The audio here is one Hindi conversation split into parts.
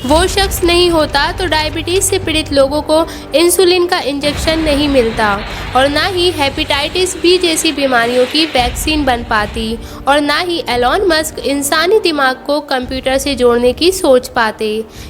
वो शख्स नहीं होता तो डायबिटीज से पीड़ित लोगों को इंसुलिन का इंजेक्शन नहीं मिलता और ना ही हेपेटाइटिस बी जैसी बीमारियों की वैक्सीन बन पाती और ना ही एलॉन मस्क इंसानी दिमाग को कंप्यूटर से जोड़ने की सोच पाते।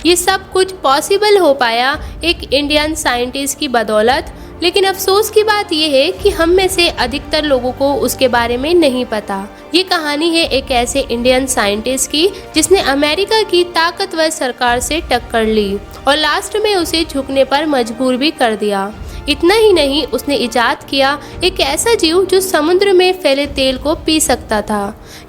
ये सब कुछ पॉसिबल हो पाया एक इंडियन साइंटिस्ट की बदौलत। लेकिन अफसोस की बात यह है कि हम में से अधिकतर लोगों को उसके बारे में नहीं पता। ये कहानी है एक ऐसे इंडियन साइंटिस्ट की जिसने अमेरिका की ताकतवर सरकार से टक्कर ली और लास्ट में उसे झुकने पर मजबूर भी कर दिया। इतना ही नहीं, उसने इजाद किया एक ऐसा जीव जो समुद्र में फैले तेल को पी सकता था।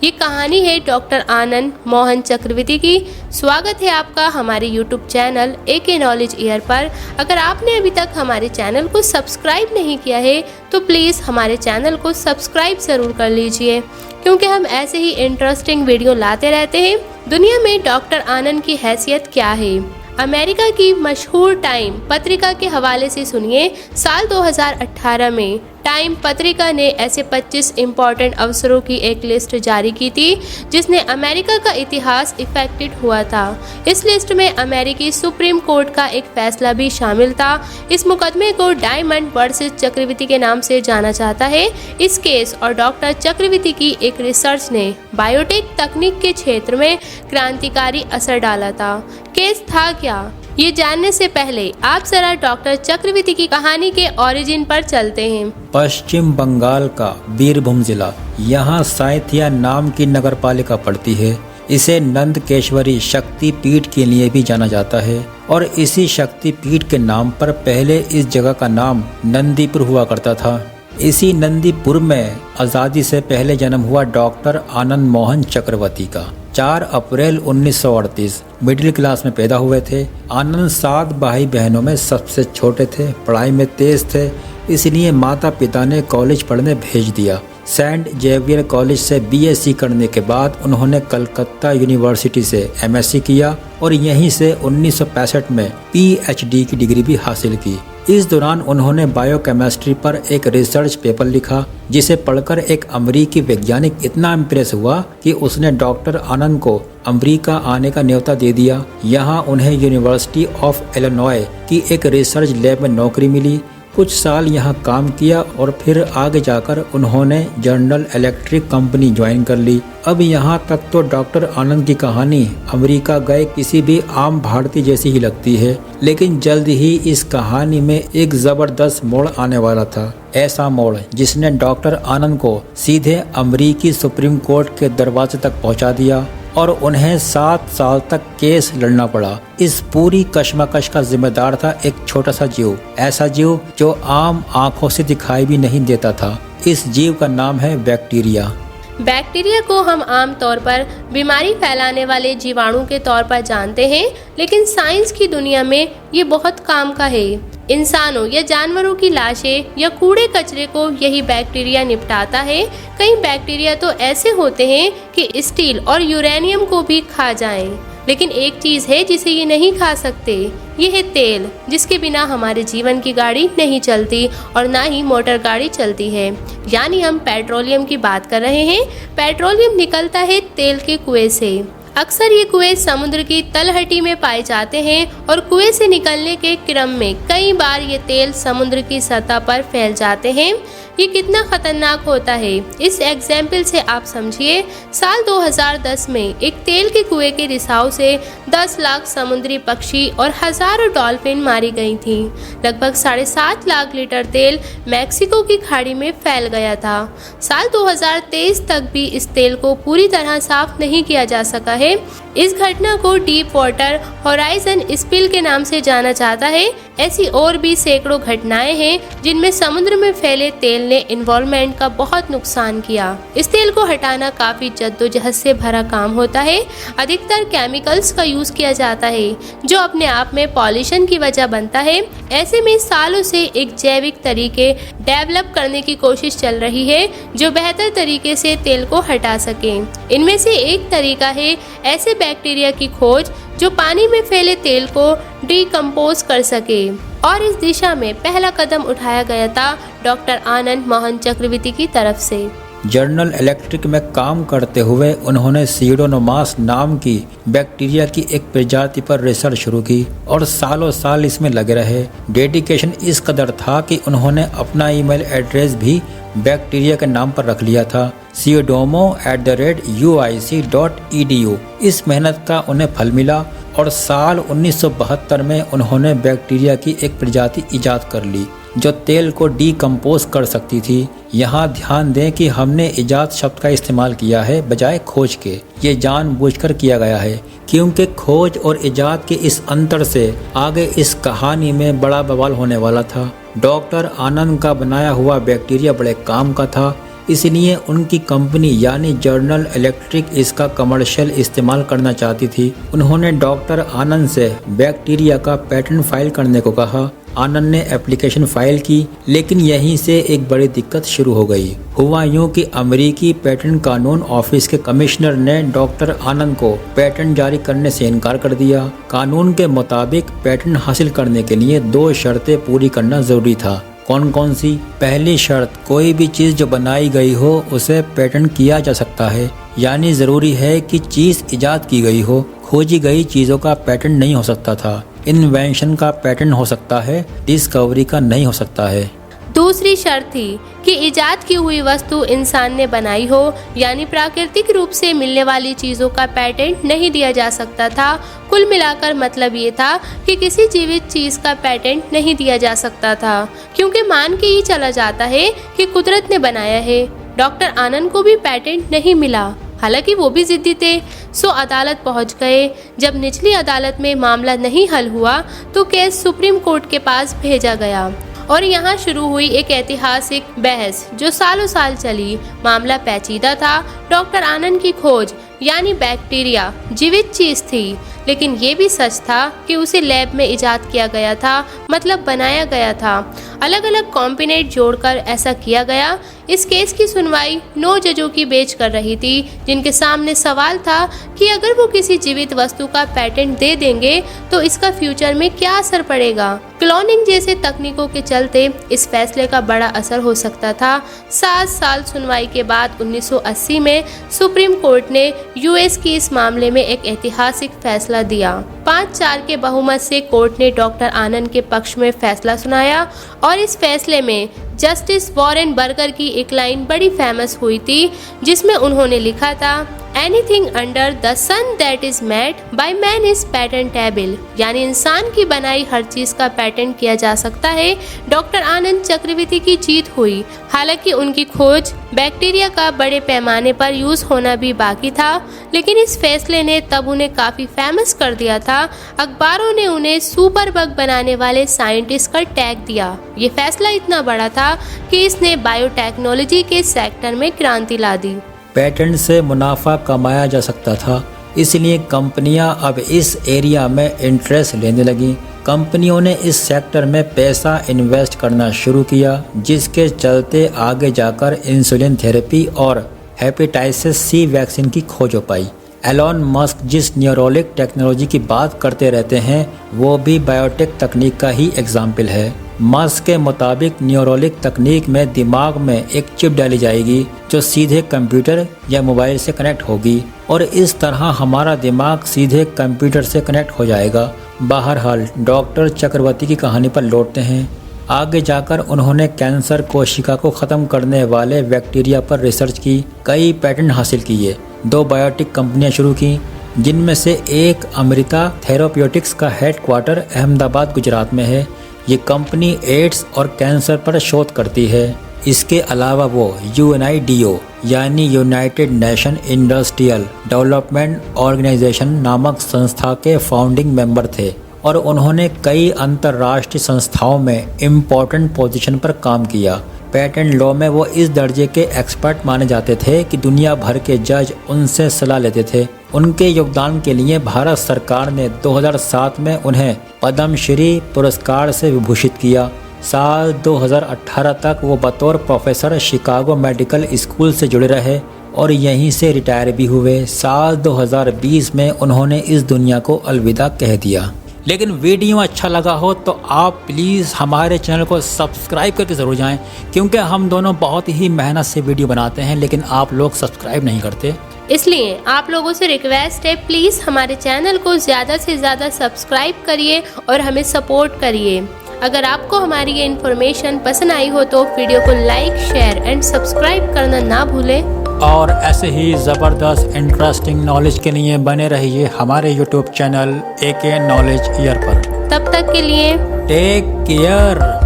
ये कहानी है डॉक्टर आनंद मोहन चक्रवर्ती की। स्वागत है आपका हमारे YouTube channel AK Knowledge Air पर। अगर आपने अभी तक हमारे चैनल को सब्सक्राइब नहीं किया है तो प्लीज़ हमारे चैनल को सब्सक्राइब ज़रूर कर लीजिए, क्योंकि हम ऐसे ही इंटरेस्टिंग वीडियो लाते रहते हैं। दुनिया में डॉक्टर आनंद की हैसियत क्या है, अमेरिका की मशहूर टाइम पत्रिका के हवाले से सुनिए। साल 2018 में टाइम पत्रिका ने ऐसे 25 इम्पॉर्टेंट अवसरों की एक लिस्ट जारी की थी जिसने अमेरिका का इतिहास इफेक्टेड हुआ था। इस लिस्ट में अमेरिकी सुप्रीम कोर्ट का एक फैसला भी शामिल था। इस मुकदमे को डायमंड वर्सेस चक्रवर्ती के नाम से जाना जाता है। इस केस और डॉक्टर चक्रवर्ती की एक रिसर्च ने बायोटेक तकनीक के क्षेत्र में क्रांतिकारी असर डाला था। केस था क्या, ये जानने से पहले आप जरा डॉक्टर चक्रवर्ती की कहानी के ओरिजिन पर चलते हैं। पश्चिम बंगाल का बीरभूम जिला, यहाँ साइथिया नाम की नगर पालिका पड़ती है। इसे नंदकेश्वरी शक्ति पीठ के लिए भी जाना जाता है और इसी शक्ति पीठ के नाम पर पहले इस जगह का नाम नंदीपुर हुआ करता था। इसी नंदीपुर में आज़ादी से पहले जन्म हुआ डॉक्टर आनंद मोहन चक्रवर्ती का। 4 अप्रैल 1938 मिडिल क्लास में पैदा हुए थे। आनंद 7 भाई बहनों में सबसे छोटे थे, पढ़ाई में तेज थे, इसलिए माता पिता ने कॉलेज पढ़ने भेज दिया। सेंट जेवियर कॉलेज से बीएससी करने के बाद उन्होंने कलकत्ता यूनिवर्सिटी से एमएससी किया और यहीं से 1965 में पीएचडी की डिग्री भी हासिल की। इस दौरान उन्होंने बायोकेमिस्ट्री पर एक रिसर्च पेपर लिखा, जिसे पढ़कर एक अमेरिकी वैज्ञानिक इतना इम्प्रेस हुआ कि उसने डॉक्टर आनंद को अमेरिका आने का न्योता दे दिया। यहाँ उन्हें यूनिवर्सिटी ऑफ इलिनॉय की एक रिसर्च लैब में नौकरी मिली। कुछ साल यहाँ काम किया और फिर आगे जाकर उन्होंने जनरल इलेक्ट्रिक कंपनी ज्वाइन कर ली। अब यहाँ तक तो डॉक्टर आनंद की कहानी अमेरिका गए किसी भी आम भारतीय जैसी ही लगती है, लेकिन जल्द ही इस कहानी में एक जबरदस्त मोड़ आने वाला था। ऐसा मोड़ जिसने डॉक्टर आनंद को सीधे अमेरिकी सुप्रीम कोर्ट के दरवाजे तक पहुँचा दिया और उन्हें 7 साल तक केस लड़ना पड़ा। इस पूरी कश्मकश का जिम्मेदार था एक छोटा सा जीव, ऐसा जीव जो आम आंखों से दिखाई भी नहीं देता था। इस जीव का नाम है बैक्टीरिया। बैक्टीरिया को हम आम तौर पर बीमारी फैलाने वाले जीवाणु के तौर पर जानते हैं, लेकिन साइंस की दुनिया में ये बहुत काम का है। इंसानों या जानवरों की लाशें या कूड़े कचरे को यही बैक्टीरिया निपटाता है। कई बैक्टीरिया तो ऐसे होते हैं कि स्टील और यूरेनियम को भी खा जाएं। लेकिन एक चीज़ है जिसे ये नहीं खा सकते, ये है तेल, जिसके बिना हमारे जीवन की गाड़ी नहीं चलती और ना ही मोटर गाड़ी चलती है। यानी हम पेट्रोलियम की बात कर रहे हैं। पेट्रोलियम निकलता है तेल के कुएं से। अक्सर ये कुएं समुद्र की तलहटी में पाए जाते हैं और कुएं से निकलने के क्रम में कई बार ये तेल समुद्र की सतह पर फैल जाते हैं। ये कितना खतरनाक होता है, इस एग्जाम्पल से आप समझिए। साल 2010 में एक तेल के कुएं के रिसाव से 10 लाख समुद्री पक्षी और हजारों डॉल्फिन मारी गई थी। लगभग 7.5 लाख लीटर तेल मैक्सिको की खाड़ी में फैल गया था। साल 2023 तक भी इस तेल को पूरी तरह साफ नहीं किया जा सका है। इस घटना को डीप वाटर होराइजन स्पिल के नाम से जाना जाता है। ऐसी और भी सैकड़ों घटनाएं हैं जिनमें समुद्र में फैले तेल ने एनवायरनमेंट का बहुत नुकसान किया। इस तेल को हटाना काफी जद्दोजहद से भरा काम होता है। अधिकतर केमिकल्स का यूज किया जाता है जो अपने आप में पॉल्यूशन की वजह बनता है। ऐसे में सालों से एक जैविक तरीके डेवलप करने की कोशिश चल रही है जो बेहतर तरीके से तेल को हटा सके। इनमें से एक तरीका है ऐसे बैक्टीरिया की खोज जो पानी में फैले तेल को डिकम्पोज कर सके, और इस दिशा में पहला कदम उठाया गया था डॉक्टर आनंद मोहन चक्रवर्ती की तरफ से। जर्नल इलेक्ट्रिक में काम करते हुए उन्होंने सीडोनोमास नाम की बैक्टीरिया की एक प्रजाति पर रिसर्च शुरू की और सालों साल इसमें लगे रहे। डेडिकेशन इस कदर था कि उन्होंने अपना ईमेल एड्रेस भी बैक्टीरिया के नाम पर रख लिया था, pseudomo@uic.edu। इस मेहनत का उन्हें फल मिला और साल 1972 में उन्होंने बैक्टीरिया की एक प्रजाति इजाद कर ली जो तेल को डीकम्पोज कर सकती थी। यहाँ ध्यान दें कि हमने इजाद शब्द का इस्तेमाल किया है बजाय खोज के। ये जानबूझकर किया गया है क्योंकि खोज और इजाद के इस अंतर से आगे इस कहानी में बड़ा बवाल होने वाला था। डॉक्टर आनंद का बनाया हुआ बैक्टीरिया बड़े काम का था, इसलिए उनकी कंपनी यानी जर्नल इलेक्ट्रिक इसका कमर्शियल इस्तेमाल करना चाहती थी। उन्होंने डॉक्टर आनंद से बैक्टीरिया का पेटेंट फाइल करने को कहा। आनंद ने एप्लीकेशन फाइल की, लेकिन यहीं से एक बड़ी दिक्कत शुरू हो गई। हुआ यूं कि अमेरिकी पेटेंट कानून ऑफिस के कमिश्नर ने डॉक्टर आनंद को पेटेंट जारी करने से इनकार कर दिया। कानून के मुताबिक पेटेंट हासिल करने के लिए 2 शर्तें पूरी करना जरूरी था। कौन कौन सी? पहली शर्त, कोई भी चीज़ जो बनाई गई हो उसे पेटेंट किया जा सकता है, यानी ज़रूरी है कि चीज़ इजाद की गई हो। खोजी गई चीज़ों का पेटेंट नहीं हो सकता था। इन्वेंशन का पेटेंट हो सकता है, डिस्कवरी का नहीं हो सकता है। दूसरी शर्त थी कि इजाद की हुई वस्तु इंसान ने बनाई हो, यानी प्राकृतिक रूप से मिलने वाली चीज़ों का पेटेंट नहीं दिया जा सकता था। कुल मिलाकर मतलब ये था कि किसी जीवित चीज़ का पेटेंट नहीं दिया जा सकता था, क्योंकि मान के ही चला जाता है कि कुदरत ने बनाया है। डॉक्टर आनंद को भी पेटेंट नहीं मिला, हालांकि वो भी जिद्दी थे, सो अदालत पहुंच गए। जब निचली अदालत में मामला नहीं हल हुआ तो केस सुप्रीम कोर्ट के पास भेजा गया और यहाँ शुरू हुई एक ऐतिहासिक बहस जो सालों साल चली। मामला पेचीदा था। डॉक्टर आनंद की खोज यानी बैक्टीरिया जीवित चीज़ थी, लेकिन ये भी सच था कि उसे लैब में इजाद किया गया था, मतलब बनाया गया था। अलग अलग कॉम्बिनेट जोड़कर ऐसा किया गया। इस केस की सुनवाई 9 जजों की बेंच कर रही थी, जिनके सामने सवाल था कि अगर वो किसी जीवित वस्तु का पेटेंट दे देंगे तो इसका फ्यूचर में क्या असर पड़ेगा। क्लोनिंग जैसे तकनीकों के चलते इस फैसले का बड़ा असर हो सकता था। 7 साल सुनवाई के बाद 1980 में सुप्रीम कोर्ट ने यूएस की इस मामले में एक ऐतिहासिक फैसला दिया। 5-4 के बहुमत से कोर्ट ने डॉक्टर आनंद के पक्ष में फैसला सुनाया और इस फैसले में जस्टिस वॉरेन बर्गर की एक लाइन बड़ी फेमस हुई थी, जिसमें उन्होंने लिखा था, anything under the sun that is made by man is patentable, यानी इंसान की बनाई हर चीज का पेटेंट किया जा सकता है। डॉक्टर आनंद चक्रवर्ती की जीत हुई। हालांकि उनकी खोज बैक्टीरिया का बड़े पैमाने पर यूज होना भी बाकी था, लेकिन इस फैसले ने तब उन्हें काफी फेमस कर दिया था। अखबारों ने उन्हें सुपर बग बनाने वाले साइंटिस्ट का टैग दिया। ये फैसला इतना बड़ा था कि इसने बायोटेक्नोलॉजी के सेक्टर में क्रांति ला दी। पेटेंट से मुनाफा कमाया जा सकता था, इसलिए कंपनियां अब इस एरिया में इंटरेस्ट लेने लगी। कंपनियों ने इस सेक्टर में पैसा इन्वेस्ट करना शुरू किया, जिसके चलते आगे जाकर इंसुलिन थेरेपी और हेपेटाइटिस सी वैक्सीन की खोज हो पाई। एलोन मस्क जिस न्यूरोलिक टेक्नोलॉजी की बात करते रहते हैं, वो भी बायोटेक तकनीक का ही एग्जाम्पल है। मस्क के मुताबिक न्यूरोलिक तकनीक में दिमाग में एक चिप डाली जाएगी जो सीधे कंप्यूटर या मोबाइल से कनेक्ट होगी और इस तरह हमारा दिमाग सीधे कंप्यूटर से कनेक्ट हो जाएगा। बहरहाल डॉक्टर चक्रवर्ती की कहानी पर लौटते हैं। आगे जाकर उन्होंने कैंसर कोशिका को ख़त्म करने वाले बैक्टीरिया पर रिसर्च की, कई पेटेंट हासिल किए, 2 बायोटिक कंपनियां शुरू की, जिनमें से एक अमृता थेराप्यूटिक्स का हेडक्वार्टर अहमदाबाद गुजरात में है। ये कंपनी एड्स और कैंसर पर शोध करती है। इसके अलावा वो UNIDO यानी United Nation Industrial Development Organization नामक संस्था के फाउंडिंग मेंबर थे और उन्होंने कई अंतर्राष्ट्रीय संस्थाओं में इम्पोर्टेंट पोजीशन पर काम किया। पेटेंट लॉ में वो इस दर्जे के एक्सपर्ट माने जाते थे कि दुनिया भर के जज उनसे सलाह लेते थे। उनके योगदान के लिए भारत सरकार ने 2007 में उन्हें पद्मश्री पुरस्कार से विभूषित किया। साल 2018 तक वो बतौर प्रोफेसर शिकागो मेडिकल स्कूल से जुड़े रहे और यहीं से रिटायर भी हुए। साल 2020 में उन्होंने इस दुनिया को अलविदा कह दिया। लेकिन वीडियो अच्छा लगा हो तो आप प्लीज़ हमारे चैनल को सब्सक्राइब करके ज़रूर जाएं, क्योंकि हम दोनों बहुत ही मेहनत से वीडियो बनाते हैं लेकिन आप लोग सब्सक्राइब नहीं करते। इसलिए आप लोगों से रिक्वेस्ट है, प्लीज़ हमारे चैनल को ज़्यादा से ज़्यादा सब्सक्राइब करिए और हमें सपोर्ट करिए। अगर आपको हमारी ये इन्फॉर्मेशन पसंद आई हो तो वीडियो को लाइक, शेयर एंड सब्सक्राइब करना ना भूलें। और ऐसे ही ज़बरदस्त इंटरेस्टिंग नॉलेज के लिए बने रहिए हमारे YouTube channel AK knowledge year पर। तब तक के लिए टेक केयर।